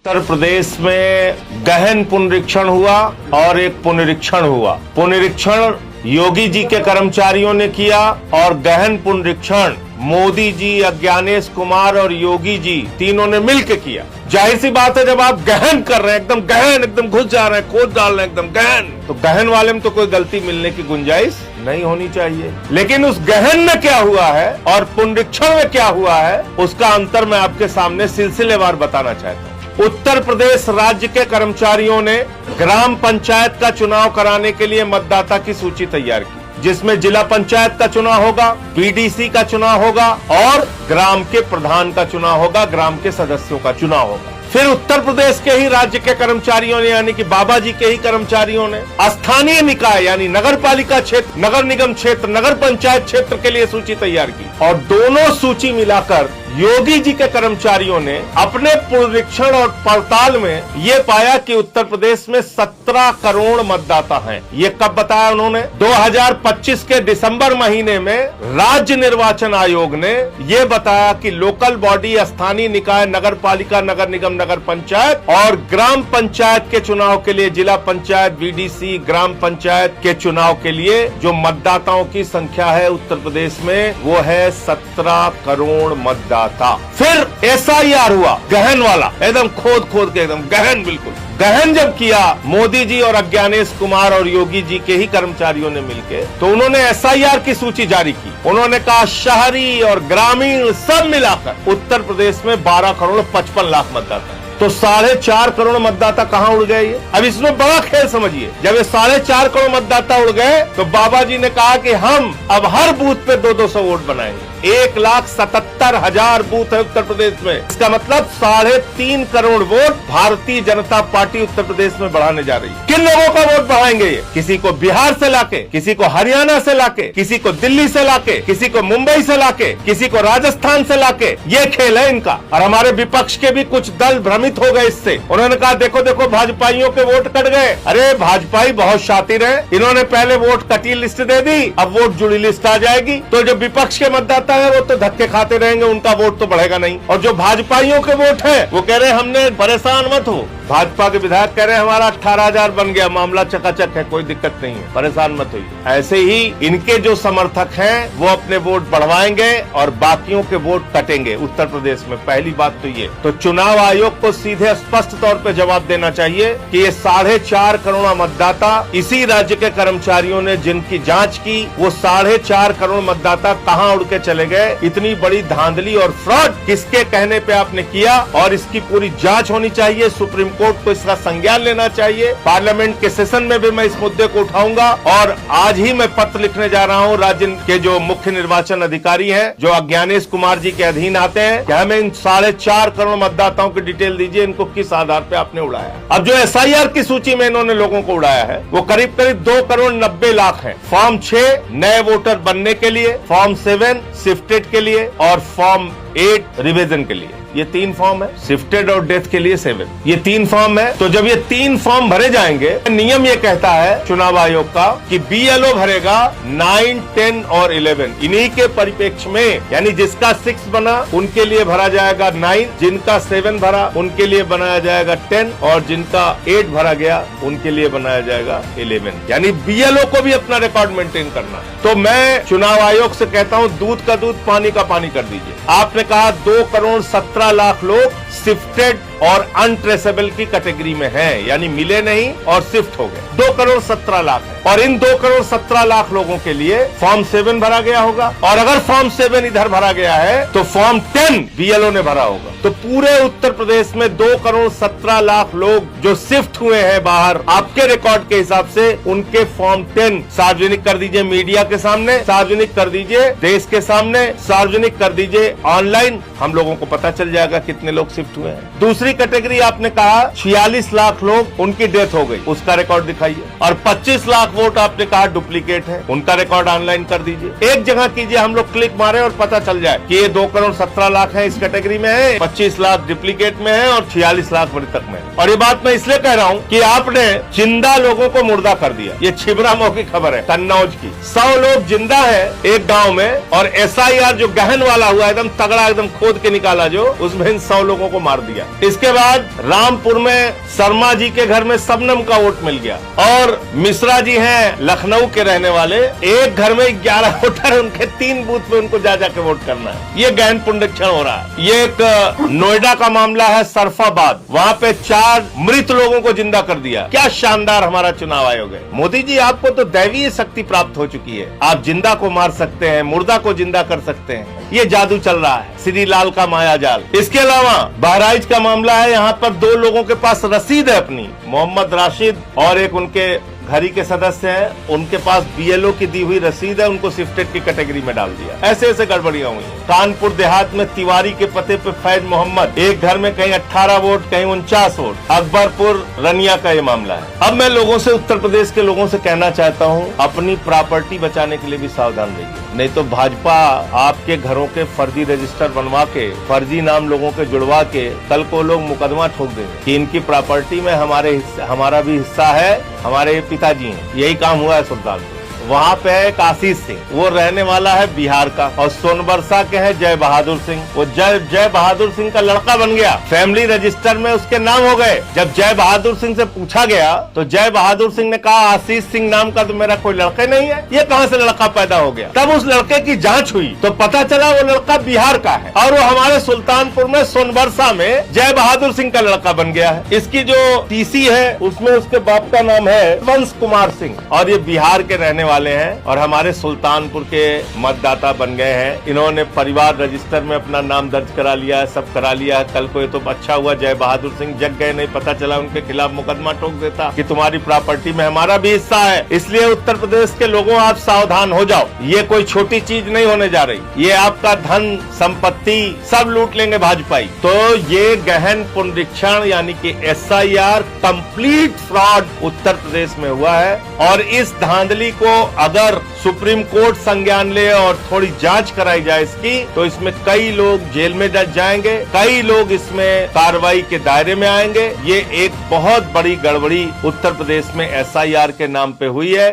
उत्तर प्रदेश में गहन पुनरीक्षण हुआ और एक पुनरीक्षण हुआ। पुनरीक्षण योगी जी के कर्मचारियों ने किया और गहन पुनरीक्षण मोदी जी, अज्ञानेश कुमार और योगी जी तीनों ने मिलकर किया। जाहिर सी बात है, जब आप गहन कर रहे हैं, एकदम गहन, एकदम घुस जा रहे हैं, खोद डाल रहे हैं, एकदम गहन, तो गहन वाले में तो कोई गलती मिलने की गुंजाइश नहीं होनी चाहिए। लेकिन उस गहन में क्या हुआ है और पुनरीक्षण में क्या हुआ है, उसका अंतर मैं आपके सामने सिलसिलेवार बताना चाहता हूँ। उत्तर प्रदेश राज्य के कर्मचारियों ने ग्राम पंचायत का चुनाव कराने के लिए मतदाता की सूची तैयार की, जिसमें जिला पंचायत का चुनाव होगा, बीडीसी का चुनाव होगा और ग्राम के प्रधान का चुनाव होगा, ग्राम के सदस्यों का चुनाव होगा। फिर उत्तर प्रदेश के ही राज्य के कर्मचारियों ने, यानी कि बाबा जी के ही कर्मचारियों ने स्थानीय निकाय यानी नगर पालिका क्षेत्र, नगर निगम क्षेत्र, नगर पंचायत क्षेत्र के लिए सूची तैयार की और दोनों सूची मिलाकर योगी जी के कर्मचारियों ने अपने पुनरीक्षण और पड़ताल में ये पाया कि उत्तर प्रदेश में 17 करोड़ मतदाता हैं। ये कब बताया उन्होंने? 2025 के दिसंबर महीने में राज्य निर्वाचन आयोग ने ये बताया कि लोकल बॉडी, स्थानीय निकाय, नगर पालिका, नगर निगम, नगर पंचायत और ग्राम पंचायत के चुनाव के लिए, जिला पंचायत, बीडीसी, ग्राम पंचायत के चुनाव के लिए जो मतदाताओं की संख्या है उत्तर प्रदेश में, वो है 17 करोड़ मतदाता। फिर SIR हुआ, गहन वाला, एकदम खोद खोद के, एकदम गहन, बिल्कुल गहन जब किया मोदी जी और अज्ञानेश कुमार और योगी जी के ही कर्मचारियों ने मिलकर, तो उन्होंने SIR की सूची जारी की। उन्होंने कहा शहरी और ग्रामीण सब मिलाकर उत्तर प्रदेश में 12 करोड़ 55 लाख मतदाता। तो 4.5 करोड़ मतदाता कहाँ उड़ गए? ये अब इसमें बड़ा खेल समझिए। जब ये 4.5 करोड़ मतदाता उड़ गए तो बाबा जी ने कहा कि हम अब हर बूथ पे 200 वोट बनाएंगे। 1,77,000 बूथ है उत्तर प्रदेश में। इसका मतलब 3.5 करोड़ वोट भारतीय जनता पार्टी उत्तर प्रदेश में बढ़ाने जा रही है। किन लोगों का वोट बढ़ाएंगे ये? किसी को बिहार से लाके, किसी को हरियाणा से लाके, किसी को दिल्ली से लाके, किसी को मुंबई से लाके, किसी को राजस्थान से लाके, ये खेल है इनका। और हमारे विपक्ष के भी कुछ दल भ्रमित हो गए इससे। उन्होंने कहा देखो देखो भाजपाइयों के वोट कट गए। अरे भाजपाई बहुत शातिर है, इन्होंने पहले वोट कटी लिस्ट दे दी, अब वोट जुड़ी लिस्ट आ जाएगी। तो जो विपक्ष के मतदाता है वो तो धक्के खाते रहेंगे, उनका वोट तो बढ़ेगा नहीं। और जो भाजपाइयों के वोट है वो कह रहे हैं हमने, परेशान मत हो। भाजपा के विधायक कह रहे हैं हमारा 18,000 बन गया, मामला चकाचक है, कोई दिक्कत नहीं है, परेशान मत होइए। ऐसे ही इनके जो समर्थक हैं वो अपने वोट बढ़वाएंगे और बाकियों के वोट कटेंगे उत्तर प्रदेश में। पहली बात तो ये। तो चुनाव आयोग को सीधे स्पष्ट तौर पे जवाब देना चाहिए कि ये 4.5 करोड़ मतदाता, इसी राज्य के कर्मचारियों ने जिनकी जांच की, वो 4.5 करोड़ मतदाता कहाँ उड़ के चले गए? इतनी बड़ी धांधली और फ्रॉड किसके कहने पे आपने किया? और इसकी पूरी जांच होनी चाहिए, सुप्रीम कोर्ट को इसका संज्ञान लेना चाहिए। पार्लियामेंट के सेशन में भी मैं इस मुद्दे को उठाऊंगा और आज ही मैं पत्र लिखने जा रहा हूं राज्य के जो मुख्य निर्वाचन अधिकारी हैं, जो अज्ञानेश कुमार जी के अधीन आते हैं, कि हमें इन 4.5 करोड़ मतदाताओं की डिटेल दीजिए, इनको किस आधार पे आपने उड़ाया। अब जो SIR की सूची में इन्होंने लोगों को उड़ाया है वो करीब करीब 2 करोड़ 90 लाख है। फॉर्म 6 नए वोटर बनने के लिए, फॉर्म 7 शिफ्टेड के लिए और फॉर्म 8 रिवीजन के लिए। ये 3 फॉर्म है, शिफ्टेड और डेथ के लिए 7, ये 3 फॉर्म है। तो जब ये 3 फॉर्म भरे जाएंगे, नियम ये कहता है चुनाव आयोग का कि BLO भरेगा 9, 10 और 11। इन्हीं के परिप्रेक्ष्य में, यानी जिसका 6 बना उनके लिए भरा जाएगा 9, जिनका 7 भरा उनके लिए बनाया जाएगा 10 और जिनका 8 भरा गया उनके लिए बनाया जाएगा 11। यानी BLO को भी अपना रिकॉर्ड मेंटेन करना है। तो मैं चुनाव आयोग से कहता हूँ दूध का दूध, पानी का पानी कर दीजिए। आपने कहा 2 करोड़ 17 लाख लोग शिफ्टेड और अनट्रेसेबल की कैटेगरी में हैं, यानी मिले नहीं और शिफ्ट हो गए। 2 करोड़ 17 लाख है और इन 2 करोड़ 17 लाख लोगों के लिए फॉर्म 7 भरा गया होगा और अगर फॉर्म 7 इधर भरा गया है तो फॉर्म 10 BLO ने भरा होगा। तो पूरे उत्तर प्रदेश में 2 करोड़ 17 लाख लोग जो शिफ्ट हुए हैं बाहर, आपके रिकॉर्ड के हिसाब से उनके फॉर्म 10 सार्वजनिक कर दीजिए, मीडिया के सामने सार्वजनिक कर दीजिए, देश के सामने सार्वजनिक कर दीजिए, ऑनलाइन हम लोगों को पता चल जाएगा कितने लोग शिफ्ट हुए हैं। दूसरी कैटेगरी आपने कहा 46 लाख लोग, उनकी डेथ हो गई, उसका रिकॉर्ड दिखाइए। और 25 लाख वोट आपने कहा डुप्लीकेट है, उनका रिकॉर्ड ऑनलाइन कर दीजिए। एक जगह कीजिए, हम लोग क्लिक मारे और पता चल जाए कि ये 2 करोड़ 17 लाख है इस कैटेगरी में है, 25 लाख डुप्लीकेट में है और 46 लाख मृतक में है। और ये बात मैं इसलिए कह रहा हूँ कि आपने जिंदा लोगों को मुर्दा कर दिया। ये छिबरामऊ की खबर है, कन्नौज की। 100 लोग जिंदा है एक गाँव में और SIR जो गहन वाला हुआ, एकदम तगड़ा, एकदम खोद के निकाला, जो उसमें इन 100 लोगों को मार दिया। इस उसके बाद रामपुर में शर्मा जी के घर में शबनम का वोट मिल गया, और मिश्रा जी हैं लखनऊ के रहने वाले, एक घर में 11 वोटर, उनके 3 बूथ पे उनको जा जाके वोट करना है। ये गहन पुनरीक्षण हो रहा है। ये एक नोएडा का मामला है, सरफाबाद, वहाँ पे 4 मृत लोगों को जिंदा कर दिया। क्या शानदार हमारा चुनाव आयोग है। मोदी जी, आपको तो दैवीय शक्ति प्राप्त हो चुकी है। आप जिंदा को मार सकते हैं, मुर्दा को जिंदा कर सकते हैं। ये जादू चल रहा है, श्री लाल का माया जाल। इसके अलावा बहराइच का मामला है, यहाँ पर 2 लोगों के पास रसीद है अपनी, मोहम्मद राशिद और एक उनके घरी के सदस्य हैं, उनके पास बीएलओ की दी हुई रसीद है, उनको शिफ्टेड की कैटेगरी में डाल दिया। ऐसे ऐसे गड़बड़ियां हुई। कानपुर देहात में तिवारी के पते पे फैज मोहम्मद, एक घर में कहीं 18 वोट कहीं 49 वोट। अकबरपुर रनिया का ये मामला है। अब मैं लोगों से, उत्तर प्रदेश के लोगों से कहना चाहता हूँ, अपनी प्रॉपर्टी बचाने के लिए भी सावधान रहिए, नहीं तो भाजपा आपके घरों के फर्जी रजिस्टर बनवा के, फर्जी नाम लोगों के जुड़वा के, कल को लोग मुकदमा ठोक देंगे कि इनकी प्रॉपर्टी में हमारा भी हिस्सा है, हमारे पिताजी हैं। यही काम हुआ है सुल्तानपुर। वहाँ पे एक आशीष सिंह, वो रहने वाला है बिहार का, और सोनबरसा के हैं जय बहादुर सिंह। वो जय बहादुर सिंह का लड़का बन गया, फैमिली रजिस्टर में उसके नाम हो गए। जब जय बहादुर सिंह से पूछा गया तो जय बहादुर सिंह ने कहा आशीष सिंह नाम का तो मेरा कोई लड़का नहीं है, ये कहाँ से लड़का पैदा हो गया। तब उस लड़के की जांच हुई तो पता चला वो लड़का बिहार का है, और वो हमारे सुल्तानपुर में सोनबरसा में जय बहादुर सिंह का लड़का बन गया है। इसकी जो टीसी है उसमें उसके बाप का नाम है वंश कुमार सिंह, और ये बिहार के रहने वाले हैं और हमारे सुल्तानपुर के मतदाता बन गए हैं। इन्होंने परिवार रजिस्टर में अपना नाम दर्ज करा लिया है, सब करा लिया है। कल को ये तो अच्छा हुआ जय बहादुर सिंह जग गए, नहीं पता चला उनके खिलाफ मुकदमा ठोक देता कि तुम्हारी प्रॉपर्टी में हमारा भी हिस्सा है। इसलिए उत्तर प्रदेश के लोगों, आप सावधान हो जाओ, ये कोई छोटी चीज नहीं होने जा रही। ये आपका धन संपत्ति सब लूट लेंगे भाजपाई। तो ये गहन पुनरीक्षण यानी कि SIR complete fraud Uttar Pradesh में हुआ है, और इस धांधली को अगर सुप्रीम कोर्ट संज्ञान ले और थोड़ी जांच कराई जाए इसकी, तो इसमें कई लोग जेल में जाएंगे, कई लोग इसमें कार्रवाई के दायरे में आएंगे। ये एक बहुत बड़ी गड़बड़ी उत्तर प्रदेश में SIR के नाम पे हुई है।